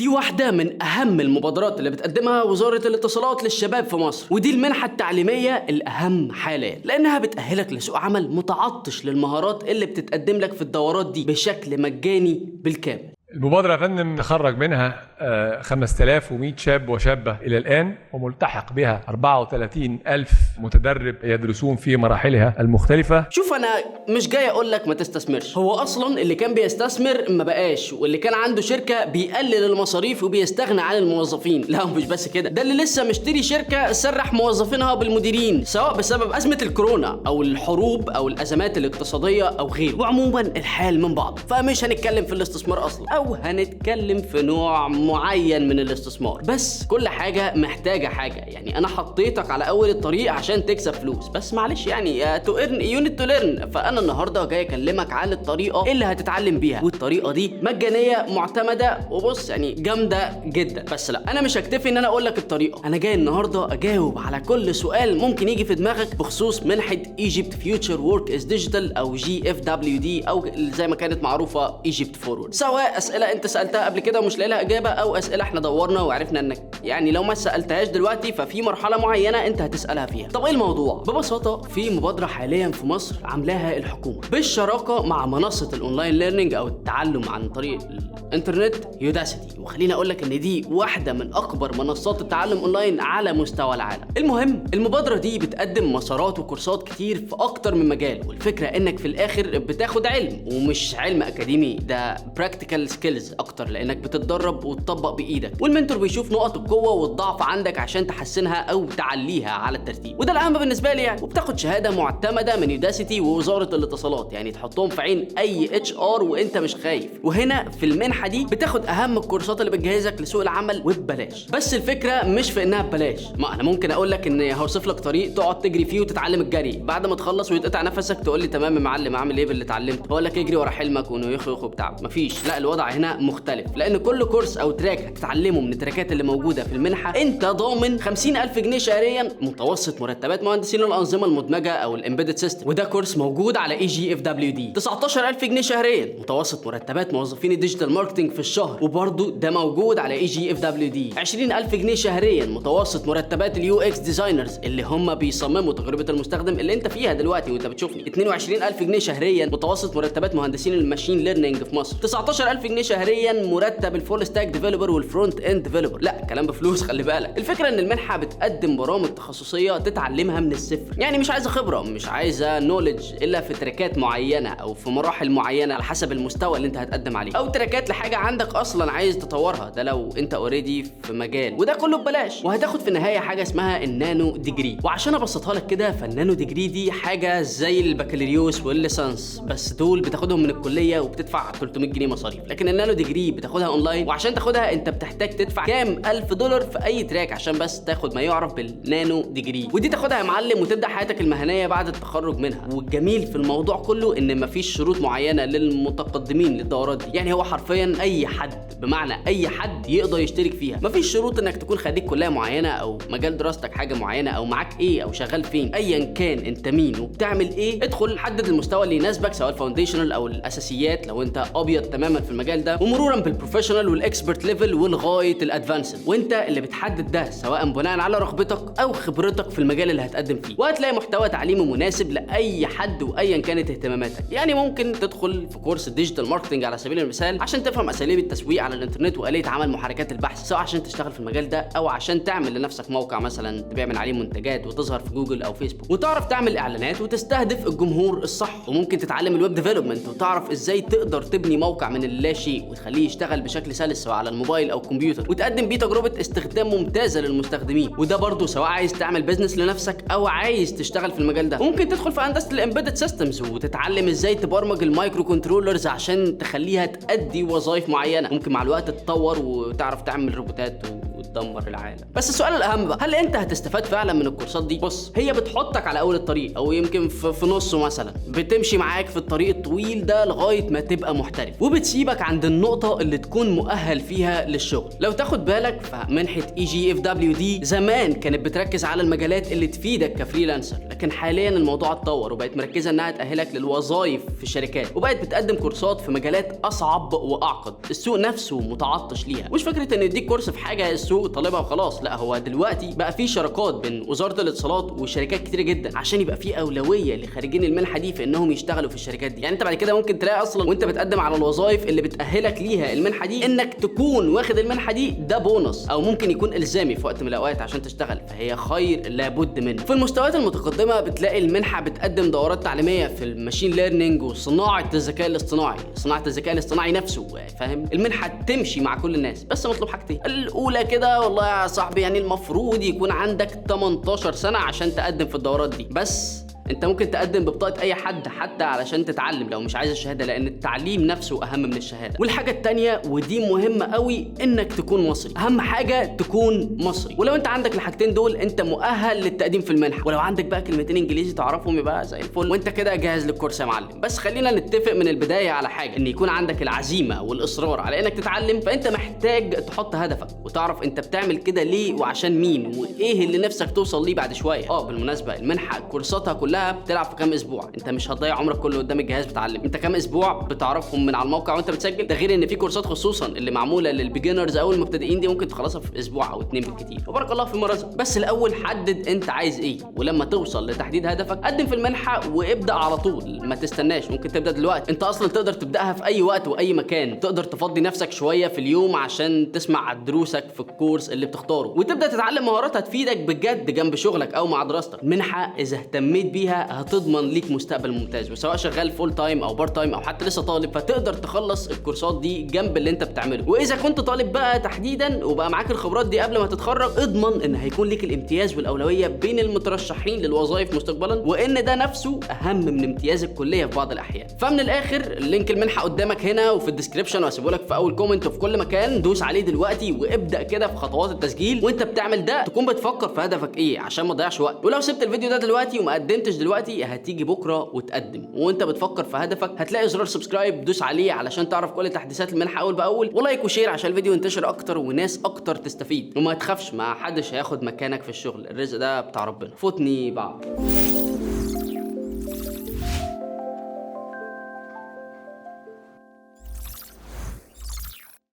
دي واحدة من أهم المبادرات اللي بتقدمها وزارة الاتصالات للشباب في مصر، ودي المنحة التعليمية الأهم حاليا لأنها بتأهلك لسوق عمل متعطش للمهارات اللي بتتقدم لك في الدورات دي بشكل مجاني بالكامل. المبادرة يا فندم خرج منها 5100 شاب وشابة إلى الآن، وملتحق بها 34,000 متدرب يدرسون في مراحلها المختلفة. شوف أنا مش جاي أقول لك ما تستثمرش، هو أصلا اللي كان بيستثمر ما بقاش، واللي كان عنده شركة بيقلل المصاريف وبيستغنى عن الموظفين. لا مش بس كده، ده اللي لسه مشتري شركة سرح موظفينها بالمديرين سواء بسبب أزمة الكورونا أو الحروب أو الأزمات الاقتصادية أو غيره، وعموما الحال من بعض. فمش هنتكلم في الاستثمار أصلا، أو هنتكلم في نوع معين من الاستثمار، بس كل حاجة محتاجة حاجة. يعني أنا حطيتك على أول الطريق عشان تكسب فلوس، بس معلش يعني تو ايرن يونت تو ليرن. فأنا النهاردة جاي أكلمك عن الطريقة اللي هتتعلم بيها، والطريقة دي مجانية معتمدة وبص يعني جامدة جدا. بس لا، أنا مش هكتفي إن أنا أقول لك الطريقة، أنا جاي النهاردة أجاوب على كل سؤال ممكن يجي في دماغك بخصوص منحة Egypt Future Work is Digital أو GFWD أو زي ما كانت معروفة Egypt Forward، سواء أسئلة أنت سألتها قبل كده ومش لاقي لها إجابة، أو أسئلة إحنا دورنا وعرفنا إنك يعني لو ما سألتهاش دلوقتي ففي مرحلة معينة أنت هتسألها فيها. طب إيه الموضوع؟ ببساطة في مبادرة حاليا في مصر عاملاها الحكومة بالشراكة مع منصة الأونلاين ليرنينج أو التعلم عن طريق الإنترنت يوداسيتي، وخليني أقول لك إن دي واحدة من أكبر منصات التعلم أونلاين على مستوى العالم. المهم المبادرة دي بتقدم مسارات وكورسات كتير في أكتر من مجال، والفكرة إنك في الآخر بتاخد علم، ومش علم أكاديمي، ده براكتيكال سكيلز أكتر، لأنك بتتدرب وتطبق بإيدك، والمنتور بيشوف نقط القوة والضعف عندك عشان تحسنها أو تعليها على الترتيب، وده الأهم بالنسبة لي يعني. وبتاخد شهادة معتمدة من يوداسيتي ووزارة الاتصالات، يعني تحطهم في عين أي HR وأنت مش خايف. وهنا في المنحة دي بتاخد أهم الكورسات اللي بتجهزك لسوق العمل وببلاش. بس الفكرة مش في إنها ببلاش، ما أنا ممكن أقول لك إن هوصف لك طريق تقعد تجري فيه وتتعلم الجري، بعد ما تخلص ويتقطع نفسك تقول لي تمام يا معلم أعمل إيه باللي اتعلمته؟ أقول لك اجري ورا حلمك وإنه يخ وبتاع. مفيش، لا الوضع هنا مختلف، لأن كل كورس أو تراك هتتعلمه من التراكات اللي موجودة في المنحة أنت ضامن 50,000 جنيه شهريا متوسط مرتبات مهندسين الأنظمة المدمجة أو الإمبيدد سيستم، وده كورس موجود على EGFWD. 19,000 جنيه شهريا متوسط مرتبات موظفين الديجيتال ماركتنج في الشهر، وبرضه ده موجود على EGFWD. 20,000 جنيه شهريا متوسط مرتبات اليو اكس ديزاينرز اللي هم بيصمموا تجربة المستخدم اللي انت فيها دلوقتي وانت بتشوفني. 22,000 جنيه شهريا متوسط مرتبات مهندسين الماشين ليرنينج في مصر. 19,000 جنيه شهريا مرتب الفول ستاك ديفلوبر والفرونت اند ديفلوبر. لا كلام بفلوس، خلي بالك. الفكرة ان المنحة بتقدم برامج تخصصية تتعلمها من الصفر، يعني مش عايزة خبرة، مش عايزة نوليدج الا في تراكات معينة او في مراحل معينة على حسب المستوى اللي انت هتقدم عليه، او تراكات لحاجة عندك اصلا عايز تطورها، ده لو انت اوريدي في مجال، وده كله ببلاش. وهتاخد في النهاية حاجة اسمها النانو ديجري، وعشان ابسطها لك كده فالنانو ديجري دي حاجة زي البكالوريوس والليسانس، بس دول بتاخدهم من الكلية وبتدفع 300 جنيه مصاريف، لكن النانو ديجري بتاخدها اونلاين، وعشان تاخدها انت بتحتاج تدفع كام ألف دولار في اي تراك عشان بس تاخد ما يعرف بالنانو ديجري، ودي تاخدها يا معلم وتبدا حياتك المهنيه بعد التخرج منها. والجميل في الموضوع كله ان مفيش شروط معينه للمتقدمين للدورات دي، يعني هو حرفيا اي حد، بمعنى اي حد يقدر يشترك فيها. مفيش شروط انك تكون خريج كليه معينه او مجال دراستك حاجه معينه او معاك ايه او شغال فين، ايا كان انت مين وبتعمل ايه، ادخل حدد المستوى اللي يناسبك سواء الفاونديشنال او الاساسيات لو انت ابيض تماما في المجال ده، ومرورا بالبروفيشنال والاكسبرت ليفل ولغايه الادفانسد، وانت اللي بتحدد ده سواء بناء على رغبتك او خبرتك في المجال اللي هتقدم فيه. وهتلاقي محتوى تعليمي مناسب لاي حد وايا كانت اهتماماتك، يعني ممكن تدخل في كورس الديجيتال ماركتنج على سبيل المثال عشان تفهم اساليب التسويق على الانترنت واليه عمل محركات البحث، سواء عشان تشتغل في المجال ده او عشان تعمل لنفسك موقع مثلا تبيع من عليه منتجات وتظهر في جوجل او فيسبوك، وتعرف تعمل اعلانات وتستهدف الجمهور الصح. وممكن تتعلم الويب ديفلوبمنت وتعرف ازاي تقدر تبني موقع من اللا شيء وتخليه يشتغل بشكل سلس سواء على الموبايل او الكمبيوتر، وتقدم بيه تجربه استخدام ممتازه للمستخدمين، وده برضه سواء عايز تعمل بيزنس لنفسك او عايز تشتغل في المجال ده. ممكن تدخل في هندسه الامبيدد سيستمز وتتعلم ازاي تبرمج المايكرو كنترولرز عشان تخليها تأدي وظائف معينه، ممكن مع الوقت تتطور وتعرف تعمل روبوتات وتدمر العالم. بس السؤال الاهم بقى، هل انت هتستفاد فعلا من الكورسات دي؟ بص، هي بتحطك على اول الطريق او يمكن في نصه مثلا، بتمشي معاك في الطريق الطويل ده لغايه ما تبقى محترف، وبتسيبك عند النقطه اللي تكون مؤهل فيها بيها للشغل. لو تاخد بالك فمنحه EGFW دي زمان كانت بتركز على المجالات اللي تفيدك كفريلانسر، لكن حاليا الموضوع اتطور وبقت مركزه انها تاهلك للوظائف في الشركات، وبقت بتقدم كورسات في مجالات اصعب واعقد السوق نفسه متعطش ليها. مش فكره ان يديك كورس في حاجه السوق طالبها وخلاص، لا، هو دلوقتي بقى في شراكات بين وزاره الاتصالات وشركات كتير جدا عشان يبقى في اولويه لخارجين المنحه دي في انهم يشتغلوا في الشركات دي. يعني انت بعد كده ممكن تلاقي اصلا وانت بتقدم على الوظائف اللي بتاهلك ليها المنحه دي انك تكون واخد المنحه دي ده بونص، او ممكن يكون الزامي في وقت من الاوقات عشان تشتغل، فهي خير لابد منه. في المستويات المتقدمه بتلاقي المنحه بتقدم دورات تعليميه في الماشين ليرنينج وصناعه الذكاء الاصطناعي، صناعه الذكاء الاصطناعي نفسه، فاهم؟ المنحه تمشي مع كل الناس، بس مطلوب حاجتين. الاولى كده والله يا صاحبي يعني المفروض يكون عندك 18 سنه عشان تقدم في الدورات دي، بس انت ممكن تقدم ببطاقه اي حد حتى علشان تتعلم لو مش عايز الشهاده، لان التعليم نفسه اهم من الشهاده. والحاجه الثانيه ودي مهمه قوي انك تكون مصري، اهم حاجه تكون مصري. ولو انت عندك الحاجتين دول انت مؤهل للتقديم في المنحه، ولو عندك بقى كلمتين انجليزي تعرفهم يبقى زي الفل وانت كده جاهز للكورس يا معلم. بس خلينا نتفق من البدايه على حاجه، ان يكون عندك العزيمه والاصرار على انك تتعلم. فانت محتاج تحط هدفك وتعرف انت بتعمل كده ليه وعشان مين وايه اللي نفسك توصل ليه بعد شويه. بالمناسبه المنحه كورساتها كلها بتلعب في كام اسبوع، انت مش هتضيع عمرك كله قدام الجهاز بتعلم، انت كام اسبوع بتعرفهم من على الموقع وانت بتسجل. ده غير ان في كورسات خصوصا اللي معموله للبيجنرز او المبتدئين دي ممكن تخلصها في اسبوع او 2 بالكتير، وبارك الله في المرزق. بس الاول حدد انت عايز ايه، ولما توصل لتحديد هدفك قدم في المنحه وابدا على طول، ما تستناش، ممكن تبدا دلوقتي. انت اصلا تقدر تبداها في اي وقت واي مكان، تقدر تفضي نفسك شويه في اليوم عشان تسمع دروسك في الكورس اللي بتختاره وتبدا تتعلم مهارات هتفيدك بجد جنب شغلك او مع دراستك. منحه اذا اهتميت بيها هتضمن ليك مستقبل ممتاز، وسواء شغال فول تايم او بارت تايم او حتى لسه طالب فتقدر تخلص الكورسات دي جنب اللي انت بتعمله. واذا كنت طالب بقى تحديدا وبقى معاك الخبرات دي قبل ما تتخرج، اضمن ان هيكون ليك الامتياز والاولويه بين المترشحين للوظائف مستقبلا، وان ده نفسه اهم من امتياز الكليه في بعض الاحيان. فمن الاخر لينك المنحه قدامك هنا وفي الديسكربشن، وهسيبه لك في اول كومنت وفي كل مكان، دوس عليه دلوقتي وابدا كده في خطوات التسجيل. وانت بتعمل ده تكون بتفكر في هدفك ايه عشان ما تضيعش وقت. ولو سبت الفيديو ده دلوقتي وما قدمتش دلوقتي هتيجي بكره وتقدم، وانت بتفكر في هدفك هتلاقي زرار سبسكرايب دوس عليه علشان تعرف كل تحديثات المنحه اول باول، ولايك وشير عشان الفيديو ينتشر اكتر وناس اكتر تستفيد. وما تخافش، ما حدش هياخد مكانك في الشغل، الرزق ده بتاع ربنا. فوتني بعض.